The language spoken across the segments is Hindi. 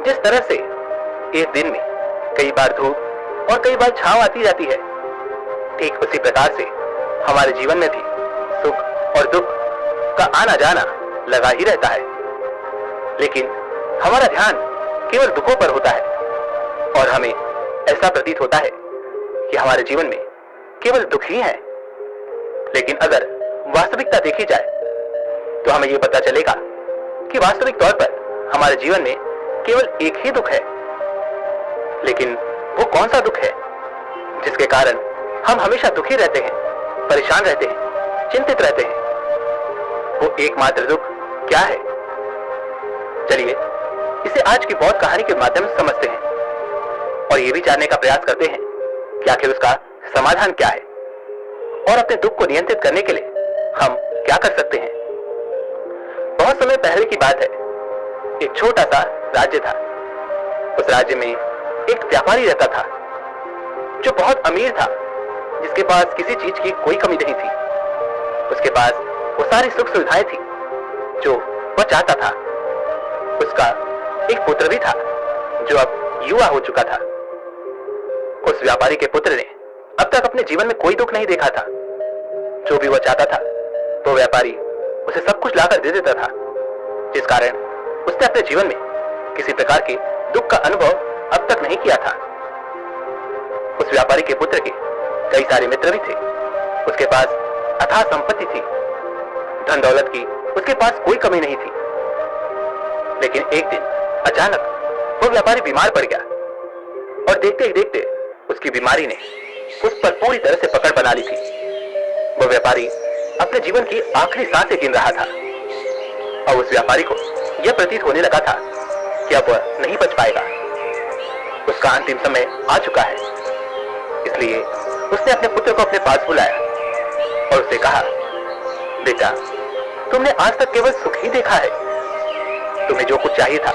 जिस तरह से एक दिन में कई बार धूप और कई बार छांव आती जाती है, ठीक उसी प्रकार से हमारे जीवन में भी सुख और दुख का आना जाना लगा ही रहता है। लेकिन हमारा ध्यान केवल दुखों पर होता है और हमें ऐसा प्रतीत होता है कि हमारे जीवन में केवल दुख ही है। लेकिन अगर वास्तविकता देखी जाए तो हमें यह पता चलेगा कि वास्तविक तौर पर हमारे जीवन में केवल एक ही दुख है। लेकिन वो कौन सा दुख है जिसके कारण हम हमेशा दुखी रहते हैं, परेशान रहते हैं, चिंतित रहते हैं? वो एकमात्र दुख क्या है? चलिए इसे आज की बहुत कहानी के माध्यम से समझते हैं और ये भी जानने का प्रयास करते हैं कि आखिर उसका समाधान क्या है और अपने दुख को नियंत्रित करने के लिए हम क्या कर सकते हैं। बहुत समय पहले की बात है, एक छोटा सा राज्य था। उस राज्य में एक व्यापारी रहता था जो बहुत अमीर था, जिसके पास किसी चीज की कोई कमी नहीं थी। उसके पास वो सारी सुख सुविधाएं थी जो वह चाहता था। उसका एक पुत्र भी था जो अब युवा हो चुका था। उस व्यापारी के पुत्र ने अब तक अपने जीवन में कोई दुख नहीं देखा था। जो भी वह चाहता था तो व्यापारी उसे सब कुछ लाकर दे देता था, जिस कारण उसने अपने जीवन में किसी प्रकार के दुख का अनुभव अब तक नहीं किया था। उस व्यापारी के पुत्र के कई सारे मित्र भी थे। उसके पास अथाह संपत्ति थी, धन दौलत की उसके पास कोई कमी नहीं थी। लेकिन एक दिन अचानक वो व्यापारी बीमार पड़ गया और देखते ही देखते उसकी बीमारी ने उस पर पूरी तरह से पकड़ बना ली थी। वो व्यापारी अपने जीवन की आखिरी सांसें गिन रहा था और उस व्यापारी को यह प्रतीत होने लगा था कि अब वह नहीं बच पाएगा। उसका अंतिम समय आ चुका है। इसलिए उसने अपने पुत्र को अपने पास बुलाया और उसे कहा, बेटा, तुमने आज तक केवल सुख ही देखा है। तुम्हें जो कुछ चाहिए था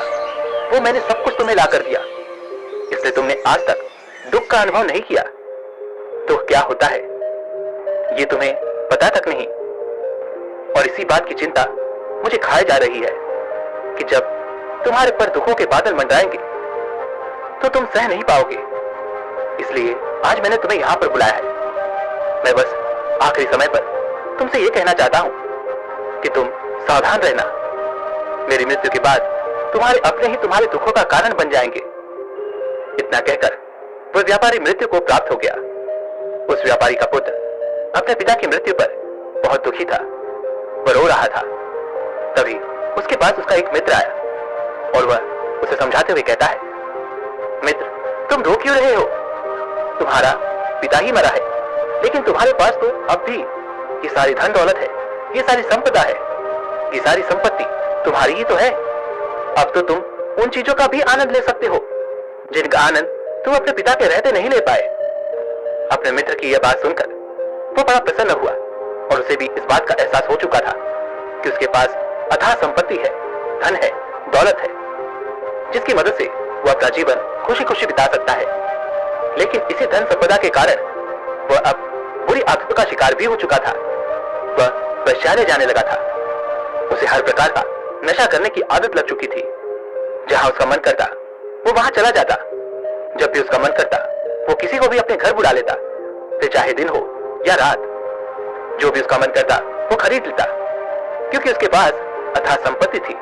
वो मैंने सब कुछ तुम्हें लाकर दिया, इसलिए तुमने आज तक दुख का अनुभव नहीं किया। तो क्या होता है ये तुम्हें पता तक नहीं। और इसी बात की चिंता मुझे खाए जा रही है कि जब तुम्हारे पर दुखों के बादल मंडराएंगे तो तुम सह नहीं पाओगे। इसलिए आज मैंने तुम्हें यहां पर बुलाया है। मैं बस आखिरी समय पर तुमसे यह कहना चाहता हूं कि तुम सावधान रहना। मेरी मृत्यु के बाद तुम्हारे अपने ही तुम्हारे दुखों का कारण बन जाएंगे। इतना कहकर वह व्यापारी मृत्यु को प्राप्त हो गया। उस व्यापारी का पुत्र अपने पिता की मृत्यु पर बहुत दुखी था, वह रो रहा था। तभी उसके पास उसका एक मित्र आया और वह उसे समझाते हुए कहता है, मित्र, तुम रो क्यों रहे हो? तुम्हारा पिता ही मरा है, लेकिन तुम्हारे पास तो अब भी ये सारी धन दौलत है, ये सारी संपदा है, ये सारी संपत्ति तुम्हारी ही तो है। अब तो तुम उन चीजों का भी आनंद ले सकते हो जिनका आनंद तुम अपने पिता के रहते नहीं ले पाए। अपने मित्र की यह बात सुनकर वो बड़ा प्रसन्न हुआ और उसे भी इस बात का एहसास हो चुका था कि उसके पास अथाह संपत्ति है, धन है, दौलत है, जिसकी मदद से वो अपना जीवन खुशी खुशी बिता सकता है। लेकिन इसी धन संपदा के कारण वह अब बुरी आदतों का शिकार भी हो चुका था। वह वैश्यालय जाने लगा था। उसे हर प्रकार का नशा करने की आदत लग चुकी थी। जहां उसका मन करता वो वहां चला जाता। जब भी उसका मन करता वो किसी को भी अपने घर बुला लेता, फिर चाहे दिन हो या रात। जो भी उसका मन करता वो खरीद लेता, क्योंकि उसके पास अथाह संपत्ति थी।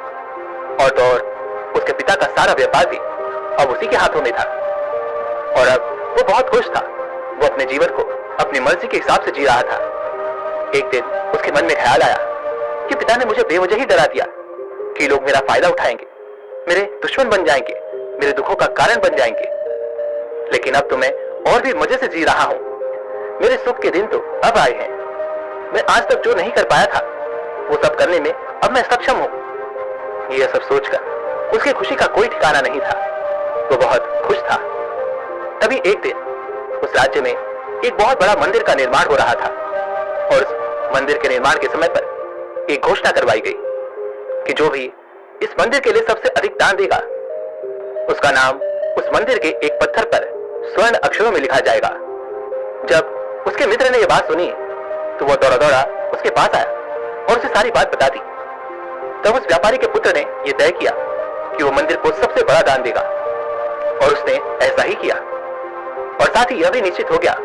और तो और उसके पिता का सारा व्यापार भी अब उसी के हाथों में था और अब वो बहुत खुश था। वो अपने जीवन को अपनी मर्जी के हिसाब से जी रहा था। एक दिन उसके मन में ख्याल आया कि पिता ने मुझे बेवजह ही डरा दिया कि लोग मेरा फायदा उठाएंगे, मेरे दुश्मन बन जाएंगे, मेरे दुखों का कारण बन जाएंगे। लेकिन अब तो मैं और भी मजे से जी रहा हूं। मेरे सुख के दिन तो अब आए हैं। मैं आज तक जो नहीं कर पाया था वो सब करने में अब मैं सक्षम हूं। यह सब सोचकर उसकी खुशी का कोई ठिकाना नहीं था। वो बहुत खुश था। तभी एक दिन उस राज्य में एक बहुत बड़ा मंदिर का निर्माण हो रहा था और उस मंदिर के निर्माण के समय पर एक घोषणा करवाई गई कि जो भी इस मंदिर के लिए सबसे अधिक दान देगा उसका नाम उस मंदिर के एक पत्थर पर स्वर्ण अक्षरों में लिखा जाएगा। जब उसके मित्र ने यह बात सुनी तो वह दौड़ा दौड़ा उसके पास आया और उसे सारी बात बता दी। तब उस व्यापारी के पुत्र ने यह तय किया कि वो मंदिर को सबसे बड़ा दान देगा, और उसने ऐसा ही किया। और साथ ही यह भी निश्चित हो गया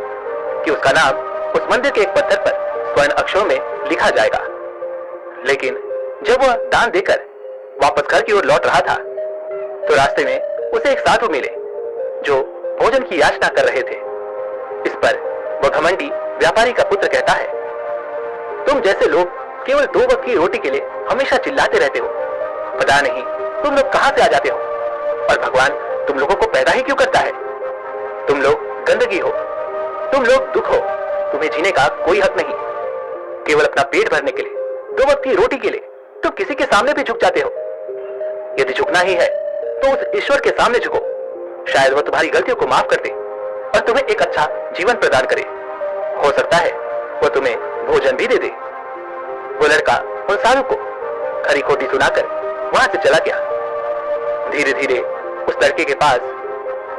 कि उसका नाम उस मंदिर के एक पत्थर पर स्वर्ण अक्षरों में लिखा जाएगा। लेकिन जब वह दान देकर वापस घर की ओर लौट रहा था तो रास्ते में उसे एक साधु मिले जो भोजन की याचना कर रहे थे। इस पर वह घमंडी व्यापारी का पुत्र कहता है, तुम जैसे लोग केवल 2 वक्त की रोटी के लिए हमेशा चिल्लाते रहते हो। पता नहीं तुम लोग कहां से आ जाते हो, और भगवान तुम लोगों को पैदा ही क्यों करता है। तुम लोग गंदगी हो, तुम लोग दुख हो, तुम्हें जीने का कोई हक नहीं। केवल अपना पेट भरने के लिए, 2 वक्त की रोटी के लिए तुम किसी के सामने भी झुक जाते हो। यदि झुकना ही है तो उस ईश्वर के सामने झुको, शायद वह तुम्हारी गलतियों को माफ कर दे और तुम्हें एक अच्छा जीवन प्रदान करे। हो सकता है वह तुम्हें भोजन भी दे दे। वो लड़का उन साधु को खरी खोटी सुनाकर वहां से चला गया। धीरे धीरे उस लड़के के पास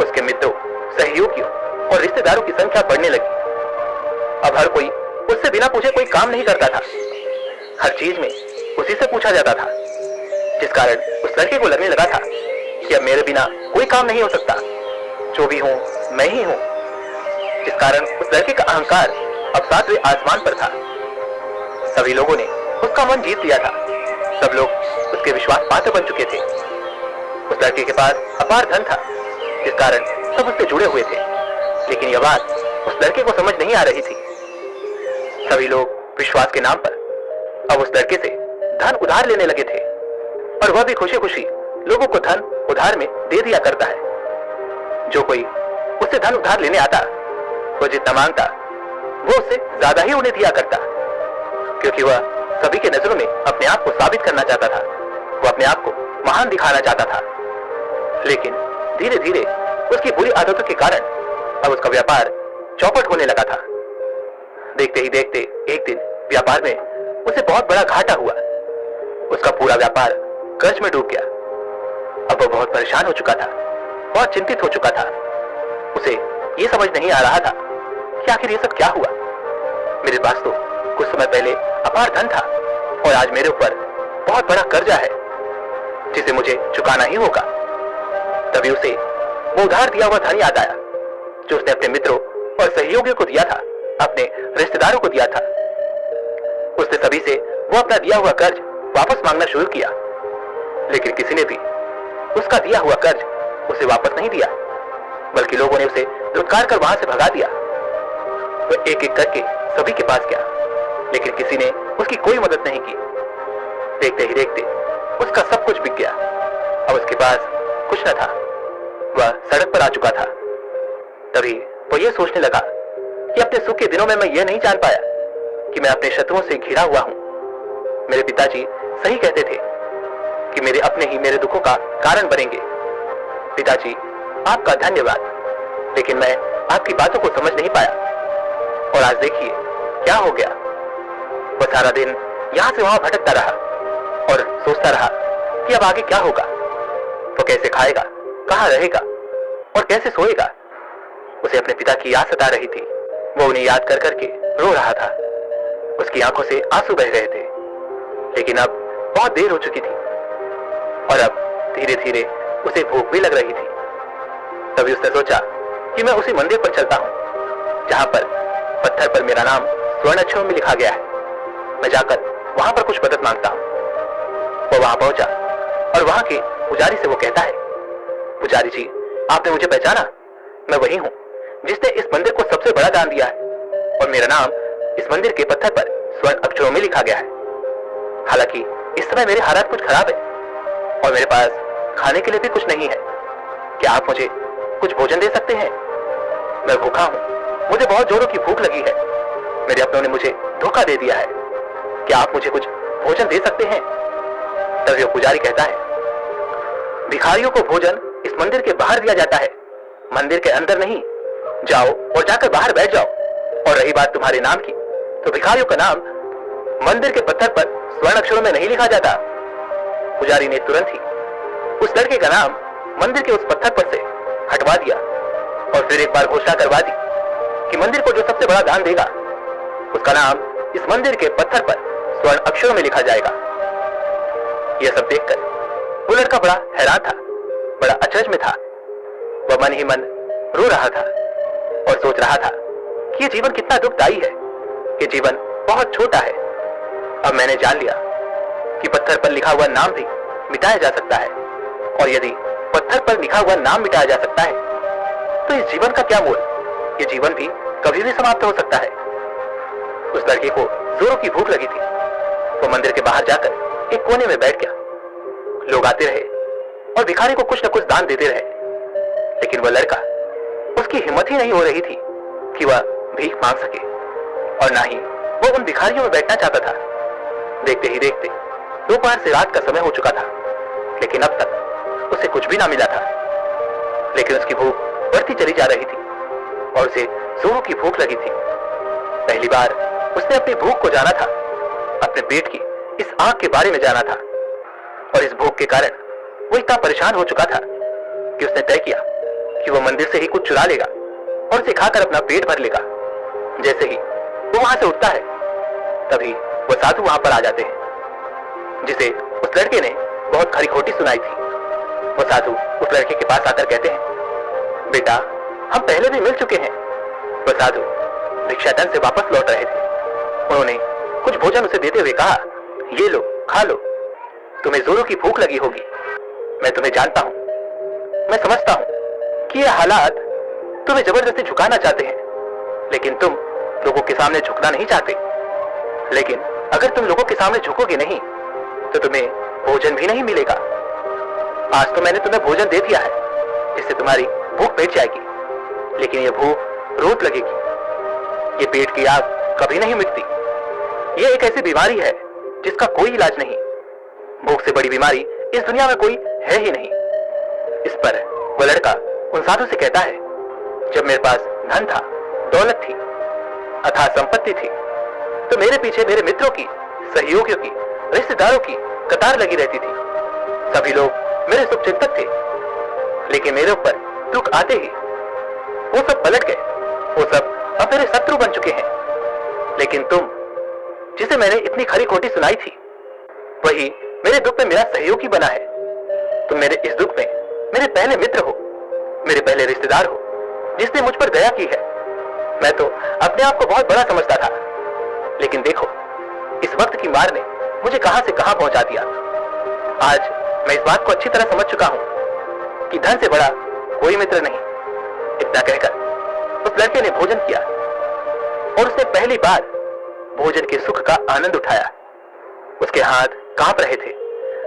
उसके मित्रों, सहयोगियों और रिश्तेदारों की संख्या बढ़ने लगी। अब हर कोई उससे बिना पूछे कोई काम नहीं करता था। हर चीज में उसी से पूछा जाता था, जिस कारण उस लड़के को लगने लगा था कि अब मेरे बिना कोई काम नहीं हो सकता, जो भी हूं मैं ही हूं। जिस कारण उस लड़के का अहंकार अब 7वें आसमान पर था। सभी लोगों ने उसका मन जीत लिया था। सब लोग उसके विश्वास पात्र बन चुके थे। उस लड़के के पास अपार धन था, जिस कारण सब उससे जुड़े हुए थे। लेकिन यह बात उस लड़के को समझ नहीं आ रही थी। सभी लोग विश्वास के नाम पर अब उस लड़के से धन उधार लेने लगे थे, और वह भी खुशी खुशी लोगों को धन उधार में दे दिया करता है। जो कोई उससे धन उधार लेने आता, वो जितना मांगता वो उससे ज्यादा ही उन्हें दिया करता, क्योंकि वह सभी के नजरों में अपने आप को साबित करना चाहता था। वो अपने आप को महान दिखाना चाहता था। लेकिन धीरे धीरे उसकी बुरी आदतों के कारण अब उसका व्यापार चौपट होने लगा था। देखते ही देखते एक दिन व्यापार में उसे बहुत बड़ा घाटा हुआ। उसका पूरा व्यापार कर्ज में डूब गया। अब वह बहुत परेशान हो चुका था, बहुत चिंतित हो चुका था। उसे यह समझ नहीं आ रहा था कि आखिर ये सब क्या हुआ। मेरे पास तो कुछ समय पहले अपार धन था, और आज मेरे ऊपर बहुत बड़ा कर्जा है जिसे मुझे चुकाना ही होगा। तभी उसे वो उधार दिया हुआ धन याद आया, जो उसने अपने मित्रों और सहयोगियों को दिया था, अपने रिश्तेदारों को दिया था। उसने सभी से वो अपना दिया हुआ कर्ज वापस मांगना शुरू किया, लेकिन किसी ने भी उसका दिया हुआ कर्ज उसे वापस नहीं दिया, बल्कि लोगों ने उसे लुटकार कर वहां से भगा दिया। वो एक एक करके सभी के पास गया, लेकिन किसी ने उसकी कोई मदद नहीं की। देखते ही देखते उसका सब कुछ बिक गया। अब उसके पास कुछ न था। वह सड़क पर आ चुका था। तभी वो ये सोचने लगा कि अपने सुख के दिनों में मैं ये नहीं जान पाया कि मैं अपने शत्रुओं से घिरा हुआ हूं। मेरे पिताजी सही कहते थे कि मेरे अपने ही मेरे दुखों का कारण बनेंगे। पिताजी, आपका धन्यवाद, लेकिन मैं आपकी बातों को समझ नहीं पाया। और आज देखिए क्या हो गया। वह सारा दिन यहां से वहां भटकता रहा और सोचता रहा कि अब आगे क्या होगा। वो कैसे खाएगा, कहां रहेगा और कैसे सोएगा। उसे अपने पिता की याद सता रही थी। वो उन्हें याद कर करके रो रहा था। उसकी आंखों से आंसू बह रहे थे। लेकिन अब बहुत देर हो चुकी थी, और अब धीरे धीरे उसे भूख भी लग रही थी। तभी उसने सोचा कि मैं उसी मंदिर पर चलता हूं जहां पर पत्थर पर मेरा नाम स्वर्ण अक्षरों में लिखा गया है। मैं जाकर वहां पर कुछ मदद मांगता हूं। वो वहां पहुंचा और वहां के पुजारी से वो कहता है, पुजारी जी, आपने मुझे पहचाना? मैं वही हूं जिसने इस मंदिर को सबसे बड़ा दान दिया है, और मेरा नाम इस मंदिर के पत्थर पर स्वर्ण अक्षरों में लिखा गया है। हालांकि इस समय मेरे हालात कुछ खराब है और मेरे पास खाने के लिए भी कुछ नहीं है। क्या आप मुझे कुछ भोजन दे सकते हैं? मैं भूखा हूं, मुझे बहुत जोरों की भूख लगी है। मेरे अपनों ने मुझे धोखा दे दिया है। क्या आप मुझे कुछ भोजन दे सकते हैं? तभी वो पुजारी कहता है, भिखारियों को भोजन इस मंदिर के बाहर दिया जाता है, मंदिर के अंदर नहीं। जाओ और जाकर बाहर बैठ जाओ। और रही बात तुम्हारे नाम की, तो भिखारियों का नाम मंदिर के पत्थर पर स्वर्ण अक्षरों में नहीं लिखा जाता। पुजारी ने तुरंत ही उस लड़के का नाम मंदिर के उस पत्थर पर से हटवा दिया, और फिर एक बार घोषणा करवा दी कि मंदिर को जो सबसे बड़ा दान देगा, उसका नाम इस मंदिर के पत्थर पर स्वर्ण अक्षरों में लिखा जाएगा। यह सब देखकर वो लड़का बड़ा हैरान था, बड़ा अचरज में था। वह मन ही मन रो रहा था और सोच रहा था कि ये जीवन कितना दुखदाई है, ये जीवन बहुत छोटा है। अब मैंने जान लिया कि पत्थर पर लिखा हुआ नाम भी मिटाया जा सकता है, और यदि पत्थर पर लिखा हुआ नाम मिटाया जा सकता है तो इस जीवन का क्या मोल? ये जीवन भी कभी भी समाप्त हो सकता है। उस लड़के को जोरों की भूख लगी थी। वो मंदिर के बाहर जाकर एक कोने में बैठ गया। लोग आते रहे और भिखारी को कुछ न कुछ दान देते रहे, लेकिन वह लड़का, उसकी हिम्मत ही नहीं हो रही थी कि वह भीख मांग सके, और ना ही वो उन भिखारियों में बैठना चाहता था। देखते ही देखते दोपहर से रात का समय हो चुका था, लेकिन अब तक उसे कुछ भी ना मिला था। लेकिन उसकी भूख बढ़ती चली जा रही थी और उसे जोरों की भूख लगी थी। पहली बार उसने अपनी भूख को जाना था, अपने पेट की इस आग के बारे में जाना था, और इस भूख के कारण वो इतना परेशान हो चुका था कि उसने तय किया कि वो मंदिर से ही कुछ चुरा लेगा और उसे खाकर अपना पेट भर लेगा। जैसे ही वो वहां से उठता है, तभी वो साधु वहां पर आ जाते हैं, जिसे उस लड़के ने बहुत खरी खोटी सुनाई थी। वो साधु उस लड़के के पास आकर कहते हैं, बेटा, हम पहले भी मिल चुके हैं। वो साधु भिक्षाटन से वापस लौट रहे थे। उन्होंने कुछ भोजन उसे देते हुए कहा, ये लो, खा लो, तुम्हें जोरों की भूख लगी होगी। मैं तुम्हें जानता हूं, मैं समझता हूं कि ये हालात तुम्हें जबरदस्ती झुकाना चाहते हैं, लेकिन तुम लोगों के सामने झुकना नहीं चाहते। लेकिन अगर तुम लोगों के सामने झुकोगे नहीं तो तुम्हें भोजन भी नहीं मिलेगा। आज तो मैंने तुम्हें भोजन दे दिया है, जिससे तुम्हारी भूख मिट जाएगी, लेकिन ये भूख रोज लगेगी। ये पेट की आग कभी नहीं मिटती। ये एक ऐसी बीमारी है जिसका कोई इलाज नहीं। भूख से बड़ी बीमारी इस दुनिया में कोई है ही नहीं। इस पर वह लड़का उन साधु से कहता है, जब मेरे पास धन था, दौलत थी, अथाह संपत्ति थी, तो मेरे पीछे मेरे मित्रों की, सहयोगियों की, रिश्तेदारों की कतार लगी रहती थी। सभी लोग मेरे शुभचिंतक थे, लेकिन मेरे ऊपर दुख आते ही वो सब पलट गए। वो सब अब मेरे शत्रु बन चुके हैं। लेकिन तुम, जिसे मैंने इतनी खरी खोटी सुनाई थी, वही मेरे दुख में मेरा सहयोगी बना है। तुम मेरे इस दुख में मेरे पहले मित्र हो, मेरे पहले रिश्तेदार हो, जिसने मुझ पर दया की है। मैं तो अपने आप को बहुत बड़ा समझता था, लेकिन देखो, इस वक्त की मार ने मुझे कहां से कहां पहुंचा दिया। आज मैं इस बात को अच्छी तरह समझ चुका हूं कि धन से बड़ा कोई मित्र नहीं। इतना कहकर उस लड़के ने भोजन किया, और उसने पहली बार भोजन के सुख का आनंद उठाया। उसके हाथ कांप रहे थे।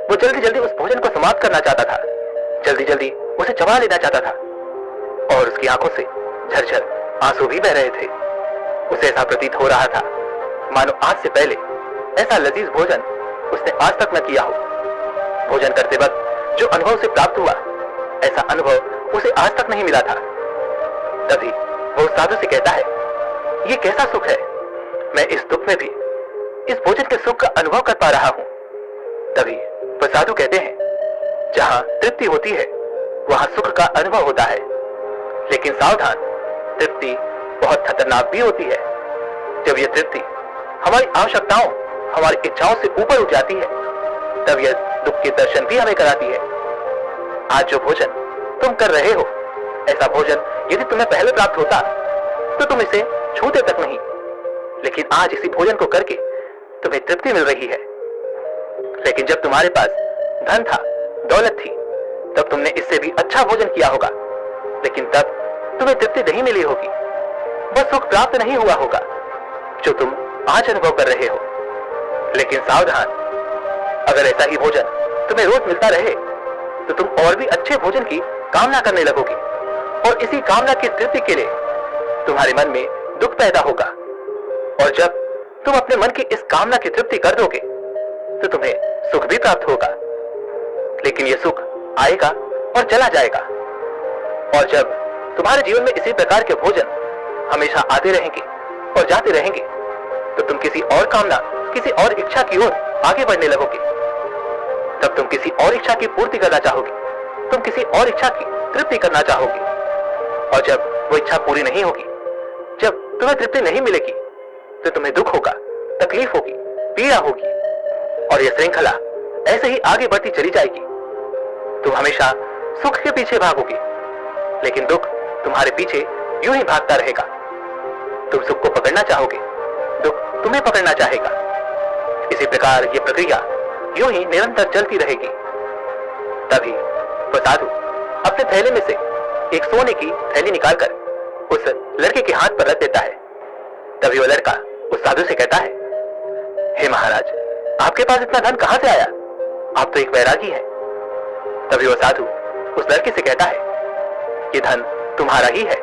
वो जल्दी जल्दी उस भोजन को समाप्त करना चाहता था, जल्दी जल्दी उसे चबा लेना चाहता था, और उसकी आंखों से झरझर आंसू भी बह रहे थे। उसे ऐसा प्रतीत हो रहा था मानो आज से पहले ऐसा लजीज भोजन उसने आज तक न किया हो। भोजन करते वक्त जो अनुभव से प्राप्त हुआ, ऐसा अनुभव उसे आज तक नहीं मिला था। तभी वो साधु से कहता है, ये कैसा सुख है, मैं इस दुख में भी इस भोजन के सुख का अनुभव कर पा रहा हूं। तभी वह साधु कहते हैं, जहां तृप्ति होती है वहां सुख का अनुभव होता है, लेकिन सावधान, तृप्ति बहुत खतरनाक भी होती है। जब यह तृप्ति हमारी आवश्यकताओं, हमारी इच्छाओं से ऊपर उठ जाती है, तब यह दुख के दर्शन भी हमें कराती है। आज जो भोजन तुम कर रहे हो, ऐसा भोजन यदि तुम्हें पहले प्राप्त होता तो तुम इसे छूते तक नहीं, लेकिन आज इसी भोजन को करके तुम्हें तृप्ति मिल रही है। लेकिन जब तुम्हारे पास धन था, दौलत थी, तब तुमने इससे भी अच्छा भोजन किया होगा, लेकिन तब तुम्हें तृप्ति नहीं मिली होगी, बस सुख प्राप्त नहीं हुआ होगा जो तुम आज अनुभव कर रहे हो। लेकिन सावधान, अगर ऐसा ही भोजन तुम्हें रोज मिलता रहे तो तुम और भी अच्छे भोजन की कामना करने लगोगे, और इसी कामना की तृप्ति के लिए तुम्हारे मन में दुख पैदा होगा। और जब तुम अपने मन की इस कामना की तृप्ति कर दोगे तो तुम्हें सुख भी प्राप्त होगा, लेकिन यह सुख आएगा और चला जाएगा। और जब तुम्हारे जीवन में इसी प्रकार के भोजन हमेशा आते रहेंगे और जाते रहेंगे, तो तुम किसी और कामना, किसी और इच्छा की ओर आगे बढ़ने लगोगे। तब तुम किसी और इच्छा की पूर्ति करना चाहोगे, तुम किसी और इच्छा की तृप्ति करना चाहोगे, और जब वो इच्छा पूरी नहीं होगी, जब तुम्हें तृप्ति नहीं मिलेगी, तो तुम्हें दुख होगा, तकलीफ होगी, पीड़ा होगी, और यह श्रृंखला ऐसे ही आगे बढ़ती चली जाएगी। तुम हमेशा सुख के पीछे भागोगी, लेकिन दुख तुम्हारे पीछे यूं ही भागता रहेगा। तुम सुख को पकड़ना चाहोगे, दुख तुम्हें पकड़ना चाहेगा। इसी प्रकार ये प्रक्रिया यूं ही निरंतर चलती रहेगी। तभी वह साधु अपने थैले में से एक सोने की थैली निकालकर उस लड़के के हाथ पर रख देता है। तभी वह लड़का उस साधु से कहता है, हे महाराज, आपके पास इतना धन कहां से आया? आप तो एक वैरागी हैं। तभी वह साधु उस लड़के से कहता है, ये धन तुम्हारा ही है।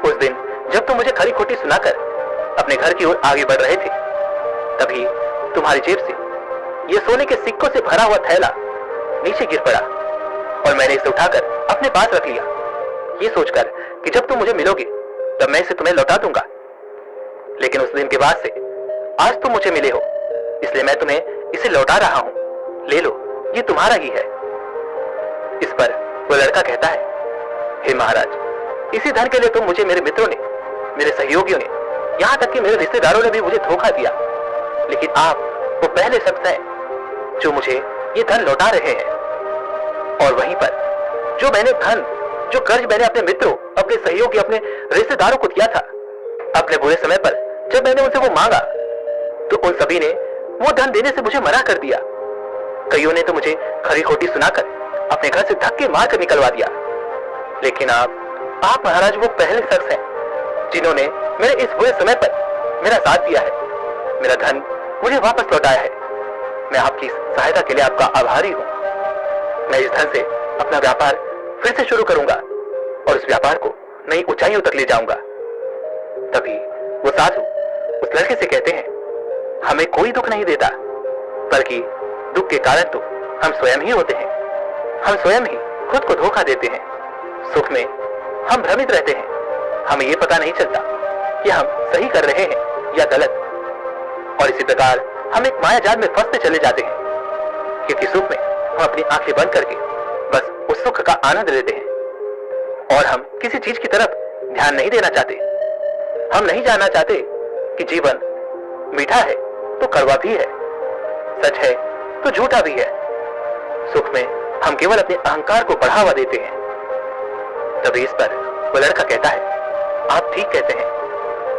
उस दिन जब तुम मुझे खरी खोटी सुनाकर अपने घर की ओर आगे बढ़ रहे थे, तभी तुम्हारी जेब से ये सोने के सिक्कों से भरा हुआ थैला नीचे गिर पड़ा और मैंने इसे उठाकर अपने पास रख लिया, ये सोचकर कि जब तुम मुझे मिलोगे तब मैं इसे तुम्हें लौटा दूंगा। लेकिन उस दिन के बाद से आज तुम मुझे मिले हो, इसलिए मैं तुम्हें इसे लौटा रहा हूं। ले लो, ये तुम्हारा ही है। इस पर वो लड़का कहता है, हे महाराज, इसी धन के लिए तो मुझे मेरे मित्रों ने, मेरे सहयोगियों ने, यहां तक कि मेरे रिश्तेदारों ने भी मुझे धोखा दिया, लेकिन आप वो पहले शख्स हैं जो मुझे ये धन लौटा रहे हैं। और वहीं पर जो मैंने धन, जो कर्ज मैंने अपने मित्रों, अपने सहयोगी, अपने रिश्तेदारों को दिया था, अपने बुरे समय पर जब मैंने उनसे वो मांगा तो उन सभी ने वो धन देने से मुझे मना कर दिया। कईयों ने तो मुझे खरी खोटी सुनाकर अपने घर से धक्के मारकर निकलवा दिया। लेकिन आप महाराज वो पहले शख्स हैं जिन्होंने मेरे इस बुरे समय पर मेरा साथ दिया है, मेरा धन मुझे वापस लौटाया है। मैं आपकी सहायता के लिए आपका आभारी हूं। मैं इस धन से अपना व्यापार फिर से शुरू करूंगा और उस व्यापार को नई ऊंचाइयों तक ले जाऊंगा। तभी वो साधु उस लड़के से कहते हैं, हमें कोई दुख नहीं देता, बल्कि दुख के कारण तो हम स्वयं ही होते हैं। हम स्वयं ही खुद को धोखा देते हैं। सुख में हम भ्रमित रहते हैं, हमें यह पता नहीं चलता कि हम सही कर रहे हैं या गलत। और इसी प्रकार हम एक माया जाल में फंसते चले जाते हैं, क्योंकि सुख में हम अपनी आंखें बंद करके बस उस सुख का आनंद लेते हैं और हम किसी चीज की तरफ ध्यान नहीं देना चाहते। हम नहीं जानना चाहते कि जीवन मीठा है तो कड़वा भी है, सच है तो झूठा भी है। सुख में हम केवल अपने अहंकार को बढ़ावा देते हैं। तभी इस पर वो लड़का कहता है, आप ठीक कहते हैं।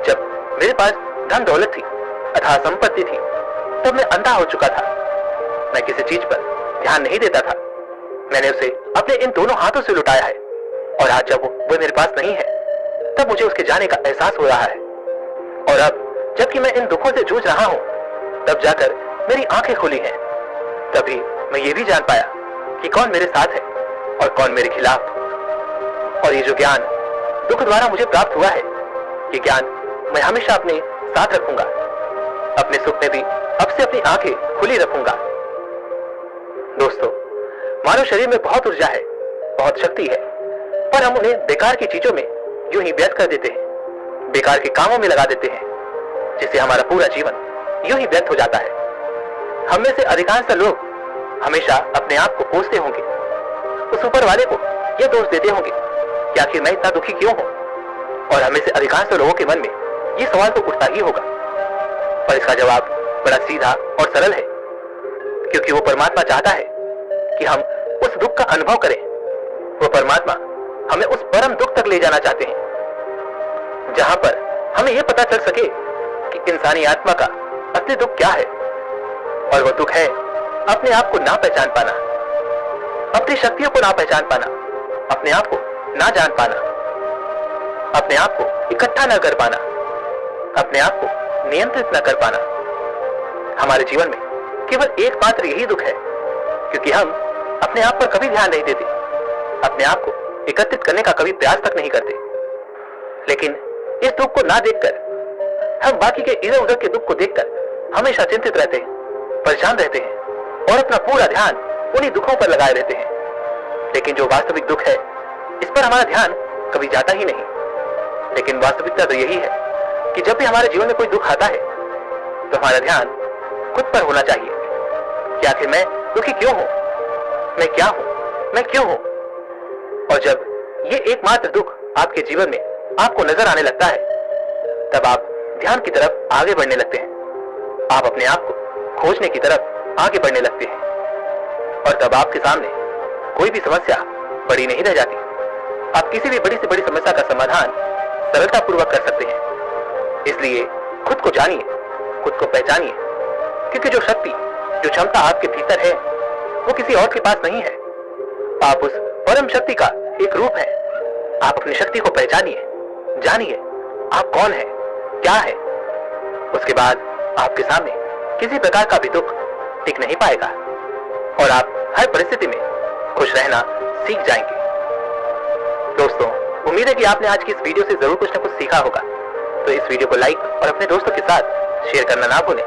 जब मेरे पास धन दौलत थी, अथाह संपत्ति थी, तब मैं अंधा हो चुका था। मैं किसी चीज पर ध्यान नहीं देता था। मैंने उसे अपने इन दोनों हाथों से लुटाया है और आज जब वो मेरे पास नहीं है, तब मुझे उसके जाने का एहसास हो रहा है। और अब जबकि मैं इन दुखों से जूझ रहा हूं, तब जाकर मेरी आंखें खुली हैं। तभी मैं ये भी जान पाया कि कौन मेरे साथ है और कौन मेरे खिलाफ। और ये जो ज्ञान दुख द्वारा मुझे प्राप्त हुआ है, ये ज्ञान मैं हमेशा अपने साथ रखूंगा। अपने सुख में भी अब से अपनी आंखें खुली रखूंगा। दोस्तों, मानव शरीर में बहुत ऊर्जा है, बहुत शक्ति है, पर हम उन्हें बेकार की चीजों में यूं ही व्यर्थ कर देते हैं, बेकार के कामों में लगा देते हैं, जिससे हमारा पूरा जीवन यूं ही व्यर्थ हो जाता है। हम में से अधिकांश लोग हमेशा अपने आप को कोसते होंगे, उस ऊपर वाले को यह दोष देते होंगे कि आखिर मैं इतना दुखी क्यों हूं। और हमें से अधिकांश लोगों के मन में यह सवाल तो उठता ही होगा, पर इसका जवाब बड़ा सीधा और सरल है, क्योंकि वो परमात्मा चाहता है कि हम उस दुख का अनुभव करें। वो परमात्मा हमें उस परम दुख तक ले जाना चाहते हैं, जहां पर हमें यह पता चल सके कि इंसानी आत्मा का असली दुख क्या है। और वो दुख है अपने आप को ना पहचान पाना, अपनी शक्तियों को ना पहचान पाना, अपने आप को ना जान पाना, अपने आप को इकट्ठा ना कर पाना, अपने आप को नियंत्रित ना कर पाना। हमारे जीवन में केवल एकमात्र यही दुख है, क्योंकि हम अपने आप पर कभी ध्यान नहीं देते, अपने आप को एकत्रित करने का कभी प्रयास तक नहीं करते। लेकिन इस दुख को ना देखकर हम बाकी के इधर उधर के दुख को देखकर हमेशा चिंतित रहते हैं, परेशान रहते हैं और अपना पूरा ध्यान उन्हीं दुखों पर लगाए रहते हैं। लेकिन जो वास्तविक दुख है, इस पर हमारा ध्यान कभी जाता ही नहीं। लेकिन वास्तविकता तो यही है कि जब भी हमारे जीवन में कोई दुख आता है, तो हमारा ध्यान खुद पर होना चाहिए कि आखिर मैं दुखी क्यों हूं, मैं क्या हूं, मैं क्यों हूं। और जब ये एकमात्र दुख आपके जीवन में आपको नजर आने लगता है, तब आप ध्यान की तरफ आगे बढ़ने लगते हैं। आप अपने आप को खोजने की तरफ आगे बढ़ने लगते हैं और तब आपके सामने कोई भी समस्या बड़ी नहीं रह जाती। आप किसी भी बड़ी से बड़ी समस्या का समाधान सरलतापूर्वक कर सकते हैं। इसलिए खुद को जानिए, खुद को पहचानिए, क्योंकि जो शक्ति, जो क्षमता आपके भीतर है वो किसी और के पास नहीं है। आप उस परम शक्ति का एक रूप है। आप अपनी शक्ति को पहचानिए, जानिए आप कौन है, क्या है। उसके बाद आपके सामने किसी प्रकार का भी दुख टिक नहीं पाएगा और आप हर परिस्थिति में खुश रहना सीख जाएंगे। दोस्तों, उम्मीद है कि आपने आज की इस वीडियो से जरूर कुछ न कुछ सीखा होगा। तो इस वीडियो को लाइक और अपने दोस्तों के साथ शेयर करना ना भूलें।